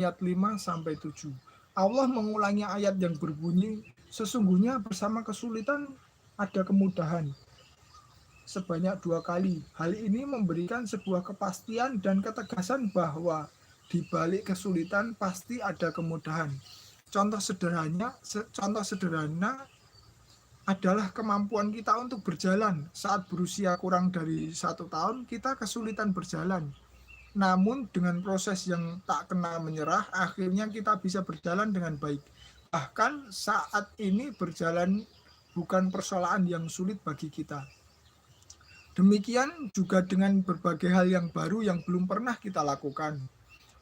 ayat 5-7. Allah mengulangi ayat yang berbunyi, sesungguhnya bersama kesulitan ada kemudahan, sebanyak 2 kali. Hal ini memberikan sebuah kepastian dan ketegasan bahwa di balik kesulitan pasti ada kemudahan. Contoh sederhana adalah kemampuan kita untuk berjalan. Saat berusia kurang dari 1 tahun, kita kesulitan berjalan. Namun dengan proses yang tak kenal menyerah, akhirnya kita bisa berjalan dengan baik. Bahkan saat ini berjalan bukan persoalan yang sulit bagi kita. Demikian juga dengan berbagai hal yang baru yang belum pernah kita lakukan.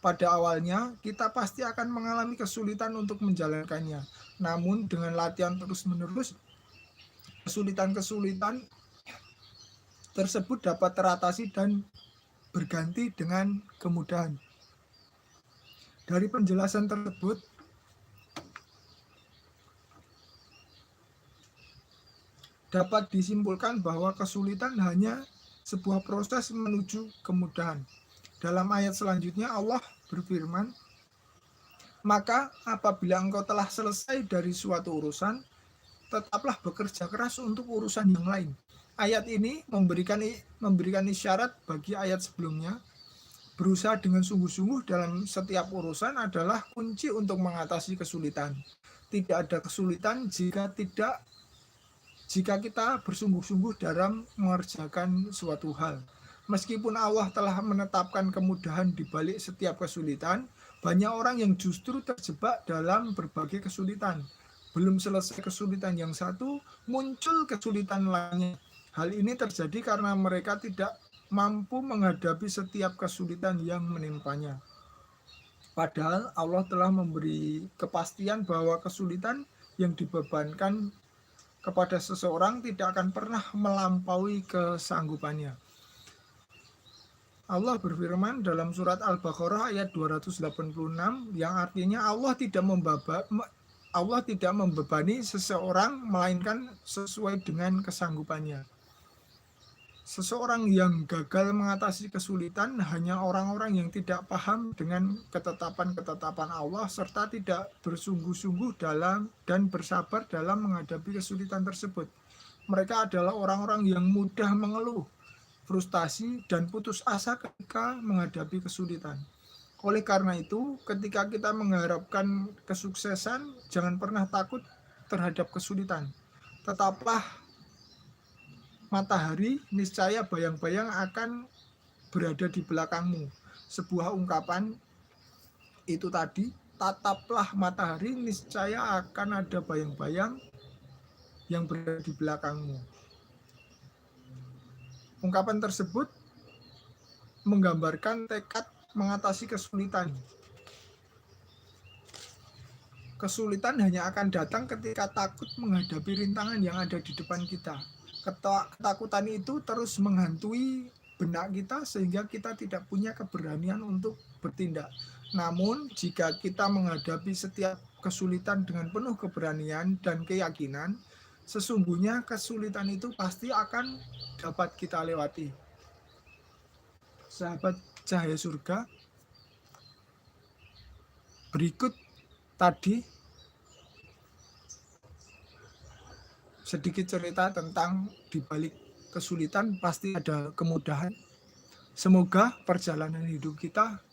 Pada awalnya, kita pasti akan mengalami kesulitan untuk menjalankannya. Namun dengan latihan terus-menerus, kesulitan-kesulitan tersebut dapat teratasi dan berganti dengan kemudahan. Dari penjelasan tersebut, dapat disimpulkan bahwa kesulitan hanya sebuah proses menuju kemudahan. Dalam ayat selanjutnya Allah berfirman, maka apabila engkau telah selesai dari suatu urusan, tetaplah bekerja keras untuk urusan yang lain. Ayat ini memberikan isyarat bagi ayat sebelumnya. Berusaha dengan sungguh-sungguh dalam setiap urusan adalah kunci untuk mengatasi kesulitan. Tidak ada kesulitan jika kita bersungguh-sungguh dalam mengerjakan suatu hal. Meskipun Allah telah menetapkan kemudahan di balik setiap kesulitan, banyak orang yang justru terjebak dalam berbagai kesulitan. Belum selesai kesulitan yang satu, muncul kesulitan lainnya. Hal ini terjadi karena mereka tidak mampu menghadapi setiap kesulitan yang menimpanya. Padahal Allah telah memberi kepastian bahwa kesulitan yang dibebankan kepada seseorang tidak akan pernah melampaui kesanggupannya. Allah berfirman dalam surat Al-Baqarah ayat 286 yang artinya Allah tidak membebani seseorang melainkan sesuai dengan kesanggupannya. Seseorang yang gagal mengatasi kesulitan hanya orang-orang yang tidak paham dengan ketetapan-ketetapan Allah serta tidak bersungguh-sungguh dalam dan bersabar dalam menghadapi kesulitan tersebut. Mereka adalah orang-orang yang mudah mengeluh, frustasi, dan putus asa ketika menghadapi kesulitan. Oleh karena itu, ketika kita mengharapkan kesuksesan, jangan pernah takut terhadap kesulitan. Tetaplah matahari, niscaya bayang-bayang akan berada di belakangmu. Sebuah ungkapan itu tadi, tataplah matahari, niscaya akan ada bayang-bayang yang berada di belakangmu. Ungkapan tersebut menggambarkan tekad mengatasi kesulitan. Kesulitan hanya akan datang ketika takut menghadapi rintangan yang ada di depan kita. Ketakutan itu terus menghantui benak kita sehingga kita tidak punya keberanian untuk bertindak. Namun jika kita menghadapi setiap kesulitan dengan penuh keberanian dan keyakinan, sesungguhnya kesulitan itu pasti akan dapat kita lewati. Sahabat cahaya surga, berikut tadi sedikit cerita tentang di balik kesulitan pasti ada kemudahan. Semoga perjalanan hidup kita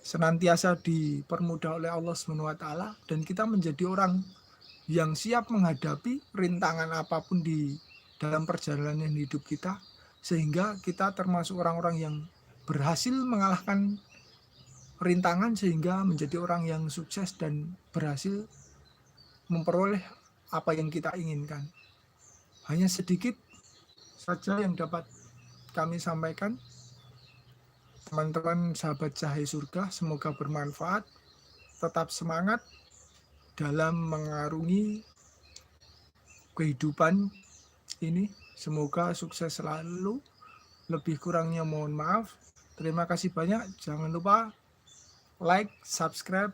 senantiasa dipermudah oleh Allah SWT dan kita menjadi orang yang siap menghadapi rintangan apapun di dalam perjalanan hidup kita, sehingga kita termasuk orang-orang yang berhasil mengalahkan rintangan sehingga menjadi orang yang sukses dan berhasil memperoleh apa yang kita inginkan. Hanya sedikit saja yang dapat kami sampaikan. Teman-teman sahabat cahaya surga, semoga bermanfaat. Tetap semangat dalam mengarungi kehidupan ini. Semoga sukses selalu. Lebih kurangnya mohon maaf. Terima kasih banyak. Jangan lupa like, subscribe,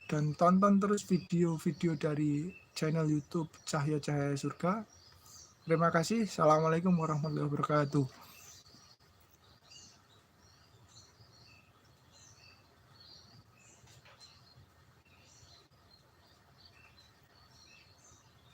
dan tonton terus video-video dari channel YouTube Cahaya Cahaya Surga. Terima kasih. Assalamualaikum warahmatullahi wabarakatuh.